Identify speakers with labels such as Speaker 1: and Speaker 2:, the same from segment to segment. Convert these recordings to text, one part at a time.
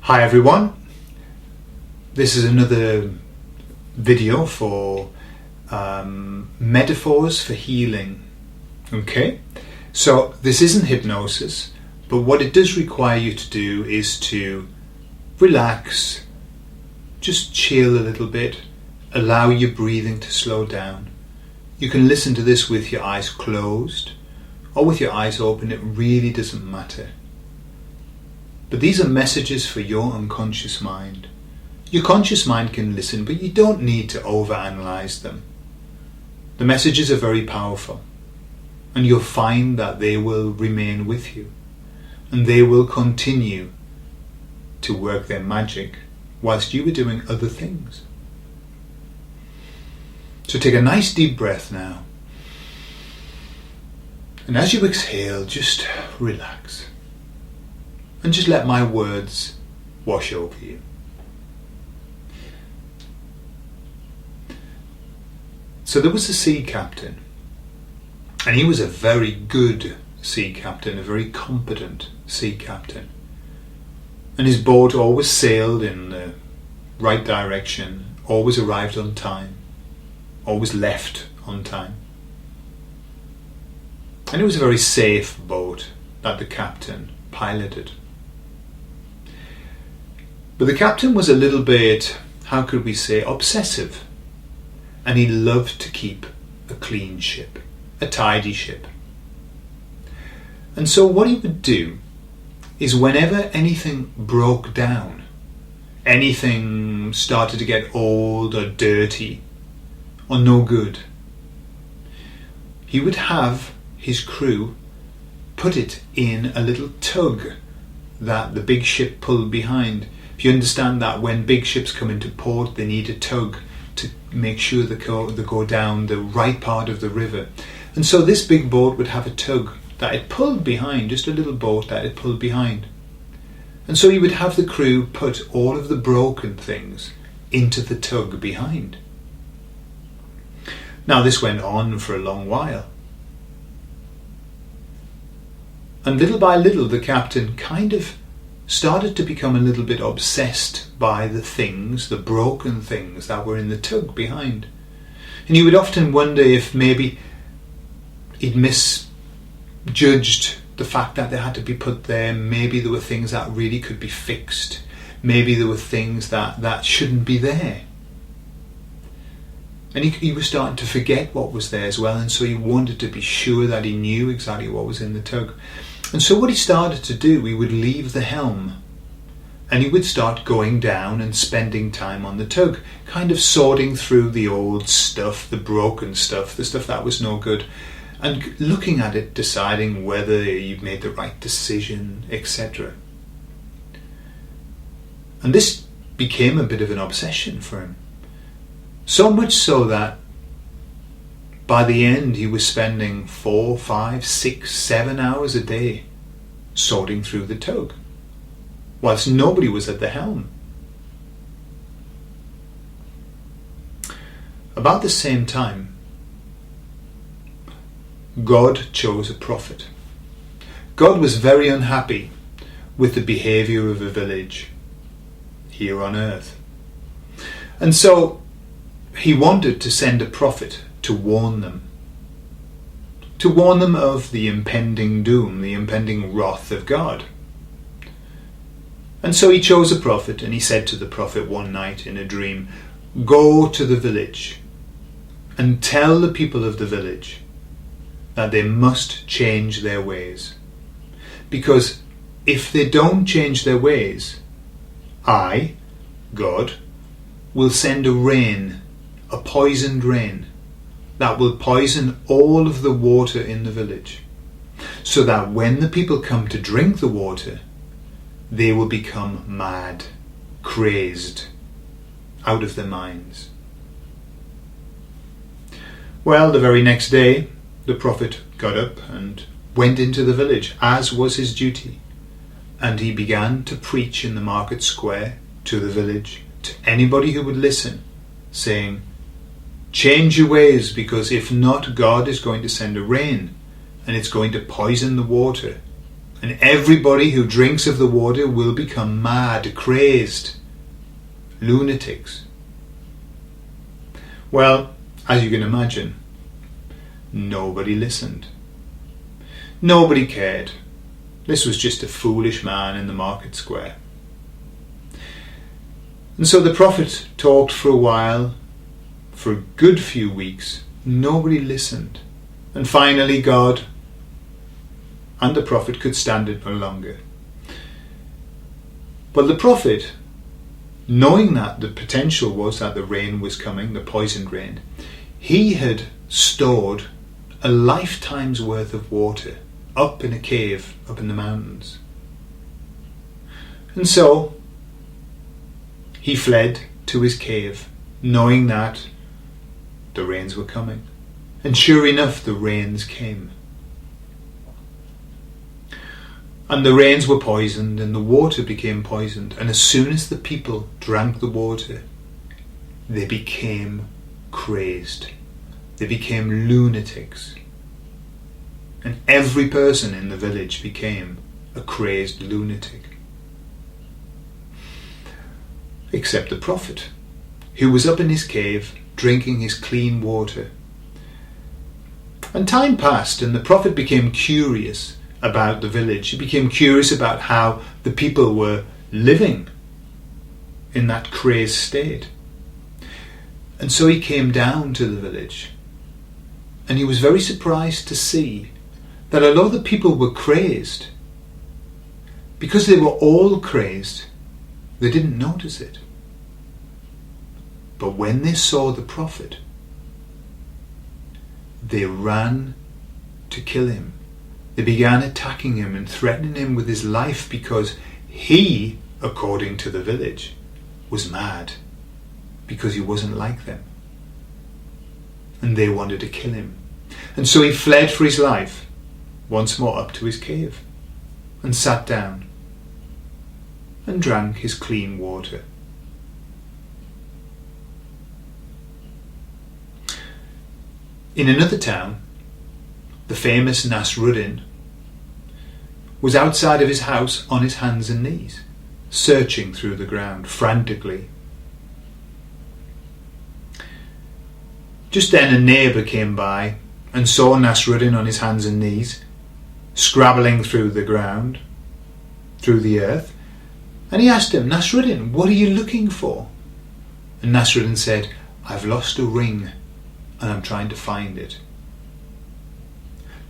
Speaker 1: Hi everyone, this is another video for metaphors for healing. Okay, so this isn't hypnosis, but what it does require you to do is to relax, just chill a little bit, allow your breathing to slow down. You can listen to this with your eyes closed or with your eyes open, it really doesn't matter. But these are messages for your unconscious mind. Your conscious mind can listen, but you don't need to overanalyze them. The messages are very powerful, and you'll find that they will remain with you, and they will continue to work their magic whilst you are doing other things. So take a nice deep breath now, and as you exhale, just relax. And just let my words wash over you. So there was a sea captain, and he was a very good sea captain, a very competent sea captain. And his boat always sailed in the right direction, always arrived on time, always left on time. And it was a very safe boat that the captain piloted. But the captain was a little bit, how could we say, obsessive. And he loved to keep a clean ship, a tidy ship. And so what he would do is whenever anything broke down, anything started to get old or dirty or no good, he would have his crew put it in a little tug that the big ship pulled behind. If you understand that when big ships come into port, they need a tug to make sure they go down the right part of the river. And so this big boat would have a tug that it pulled behind, just a little boat that it pulled behind. And so you would have the crew put all of the broken things into the tug behind. Now this went on for a long while. And little by little the captain kind of started to become a little bit obsessed by the things, the broken things that were in the tug behind. And you would often wonder if maybe he'd misjudged the fact that they had to be put there. Maybe there were things that really could be fixed. Maybe there were things that shouldn't be there. And he was starting to forget what was there as well, and so he wanted to be sure that he knew exactly what was in the tug. And so what he started to do, he would leave the helm and he would start going down and spending time on the tug, kind of sorting through the old stuff, the broken stuff, the stuff that was no good, and looking at it, deciding whether you've made the right decision, etc. And this became a bit of an obsession for him. So much so that by the end he was spending 4, 5, 6, 7 hours a day sorting through the tug, whilst nobody was at the helm. About the same time, God chose a prophet. God was very unhappy with the behaviour of a village here on earth. And so he wanted to send a prophet to warn them of the impending doom, the impending wrath of God. And so he chose a prophet, and he said to the prophet one night in a dream, "Go to the village and tell the people of the village that they must change their ways. Because if they don't change their ways, I, God, will send a rain, a poisoned rain, that will poison all of the water in the village, so that when the people come to drink the water, they will become mad, crazed, out of their minds." Well, the very next day, the prophet got up and went into the village, as was his duty, and he began to preach in the market square to the village, to anybody who would listen, saying, "Change your ways, because if not, God is going to send a rain and it's going to poison the water and everybody who drinks of the water will become mad, crazed, lunatics. Well, as you can imagine, nobody listened. Nobody cared. This was just a foolish man in the market square. And so the prophet talked for a while, for a good few weeks. Nobody listened. And finally God and the prophet could stand it no longer. But the prophet, knowing that the potential was that the rain was coming, the poisoned rain, he had stored a lifetime's worth of water up in a cave up in the mountains. And so he fled to his cave, knowing that the rains were coming. And sure enough, the rains came. And the rains were poisoned, and the water became poisoned. And as soon as the people drank the water, they became crazed. They became lunatics. And every person in the village became a crazed lunatic. Except the prophet, who was up in his cave drinking his clean water. And time passed, and the prophet became curious about the village. He became curious about how the people were living in that crazed state. And so he came down to the village, and he was very surprised to see that although the people were crazed, because they were all crazed, they didn't notice it. But when they saw the prophet, they ran to kill him. They began attacking him and threatening him with his life because he, according to the village, was mad because he wasn't like them. And they wanted to kill him. And so he fled for his life once more up to his cave and sat down and drank his clean water. In another town, the famous Nasruddin was outside of his house on his hands and knees, searching through the ground frantically. Just then a neighbour came by and saw Nasruddin on his hands and knees, scrabbling through the ground, through the earth, and he asked him, "Nasruddin, what are you looking for?" And Nasruddin said, "I've lost a ring and I'm trying to find it."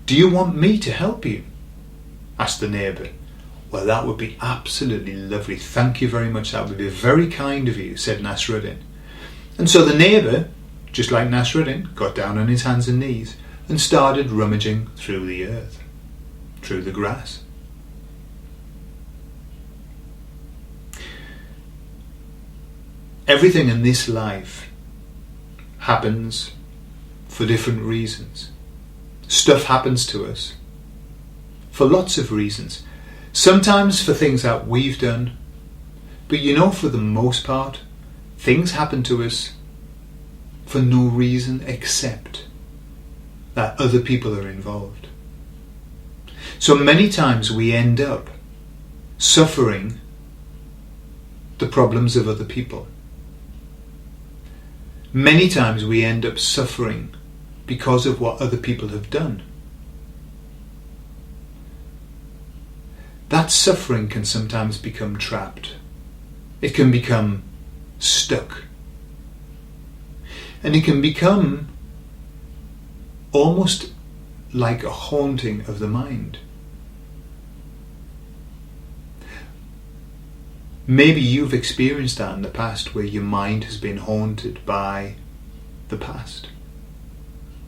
Speaker 1: "Do you want me to help you?" asked the neighbour. "Well, that would be absolutely lovely. Thank you very much. That would be very kind of you," said Nasruddin. And so the neighbour, just like Nasruddin, got down on his hands and knees and started rummaging through the earth, through the grass. Everything in this life happens for different reasons. Stuff happens to us for lots of reasons. Sometimes for things that we've done, but for the most part, things happen to us for no reason except that other people are involved. So many times we end up suffering the problems of other people. Many times we end up suffering because of what other people have done. That suffering can sometimes become trapped. It can become stuck. And it can become almost like a haunting of the mind. Maybe you've experienced that in the past, where your mind has been haunted by the past.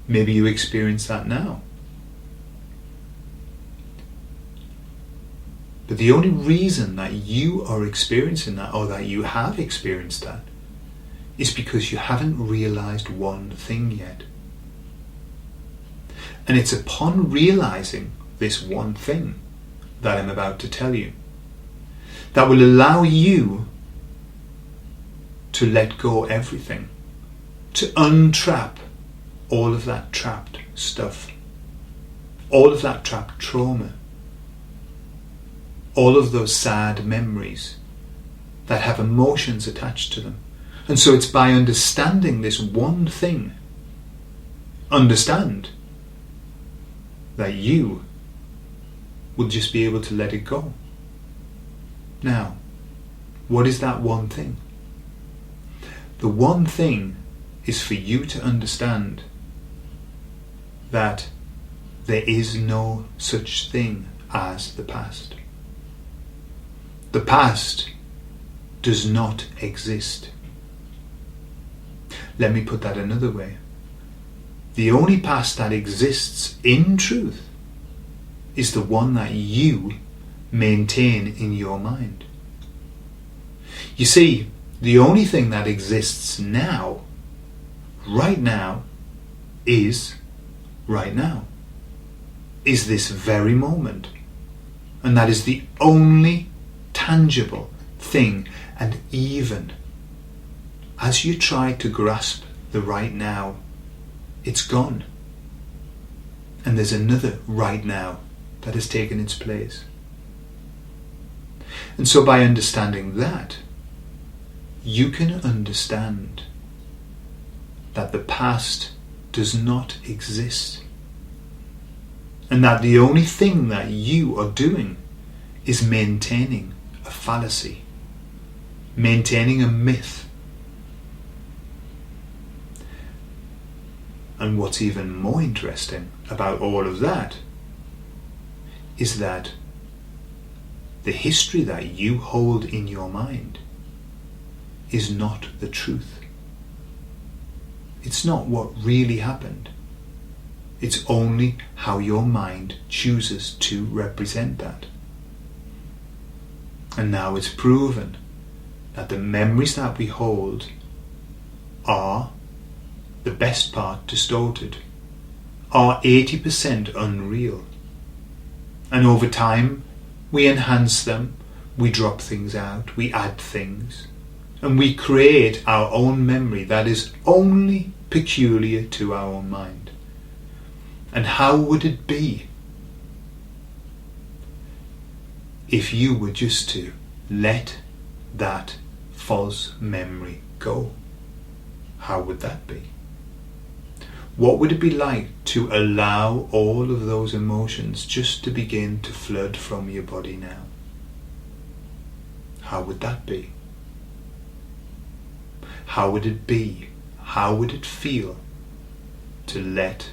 Speaker 1: Maybe you experience that now. But the only reason that you are experiencing that, or that you have experienced that, is because you haven't realized one thing yet. And it's upon realizing this one thing that I'm about to tell you that will allow you to let go everything, to untrap all of that trapped stuff, all of that trapped trauma, all of those sad memories that have emotions attached to them. And so it's by understanding this one thing, understand that you will just be able to let it go. Now, what is that one thing? The one thing is for you to understand that there is no such thing as the past. The past does not exist. Let me put that another way. The only past that exists in truth is the one that you maintain in your mind. You see, the only thing that exists now, right now, is right now, is this very moment. And that is the only tangible thing. And even as you try to grasp the right now, it's gone. And there's another right now that has taken its place. And so by understanding that, you can understand that the past does not exist. And that the only thing that you are doing is maintaining a fallacy, maintaining a myth. And what's even more interesting about all of that is that the history that you hold in your mind is not the truth. It's not what really happened. It's only how your mind chooses to represent that. And now it's proven that the memories that we hold are, the best part, distorted, are 80% unreal. And over time, we enhance them, we drop things out, we add things, and we create our own memory that is only peculiar to our own mind. And how would it be if you were just to let that false memory go? How would that be? What would it be like to allow all of those emotions just to begin to flood from your body now? How would that be? How would it be? How would it feel to let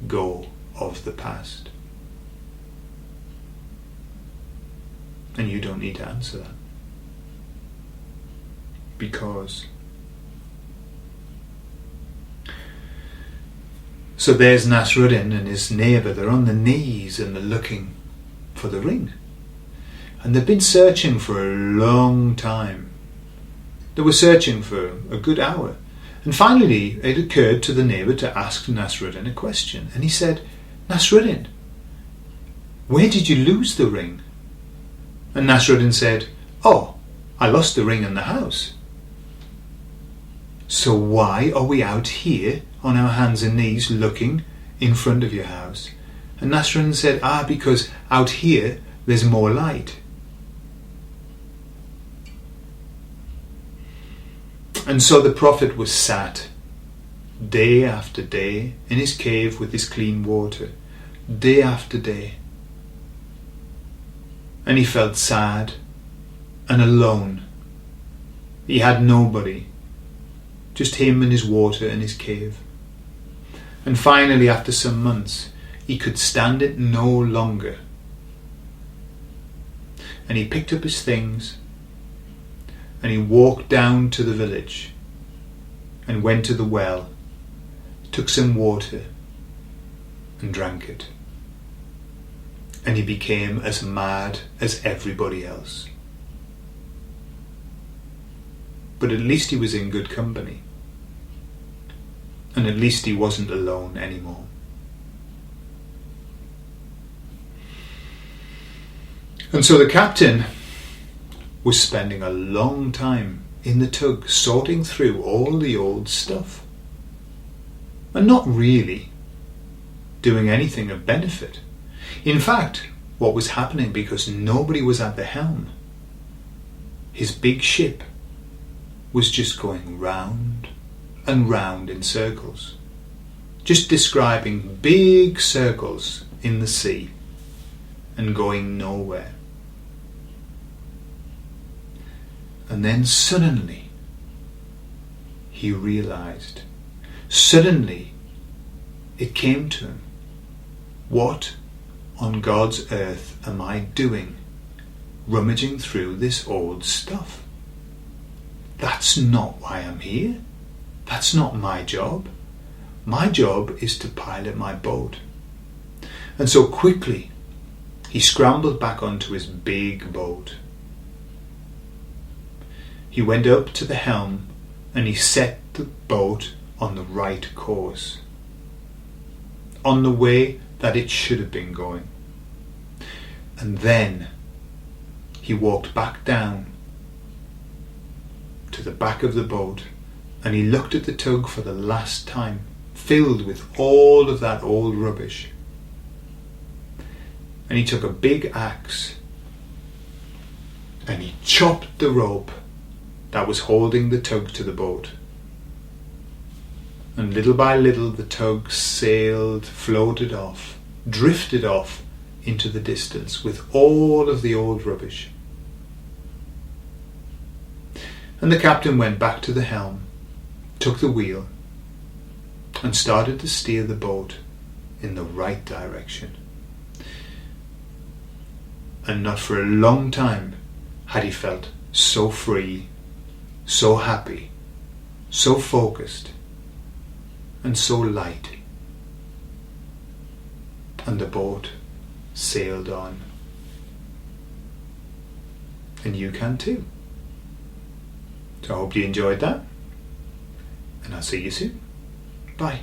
Speaker 1: go of the past? And you don't need to answer that. Because so there's Nasruddin and his neighbour. They're on their knees and they're looking for the ring. And they've been searching for a long time. They were searching for a good hour. And finally it occurred to the neighbour to ask Nasruddin a question. And he said, Nasruddin, where did you lose the ring? And Nasruddin said, oh, I lost the ring in the house. So why are we out here on our hands and knees looking in front of your house? And Nasruddin said, because out here there's more light. And so the Prophet was sat day after day in his cave with his clean water, day after day. And he felt sad and alone. He had nobody, just him and his water and his cave. And finally, after some months, he could stand it no longer. And he picked up his things and he walked down to the village and went to the well, took some water and drank it. And he became as mad as everybody else. But at least he was in good company. And at least he wasn't alone anymore. And so the captain was spending a long time in the tug sorting through all the old stuff. And not really doing anything of benefit. In fact, what was happening because nobody was at the helm. His big ship was just going round and round in circles, just describing big circles in the sea and going nowhere. And then suddenly he realized, suddenly it came to him, what on God's earth am I doing, rummaging through this old stuff? That's not why I'm here. That's not my job. My job is to pilot my boat. And so quickly he scrambled back onto his big boat. He went up to the helm and he set the boat on the right course, on the way that it should have been going. And then he walked back down to the back of the boat and he looked at the tug for the last time, filled with all of that old rubbish. And he took a big axe and he chopped the rope that was holding the tug to the boat. And little by little the tug sailed, floated off, drifted off into the distance with all of the old rubbish. And the captain went back to the helm, took the wheel, and started to steer the boat in the right direction. And not for a long time had he felt so free, so happy, so focused, and so light. And the boat sailed on. And you can too. So I hope you enjoyed that, and I'll see you soon. Bye.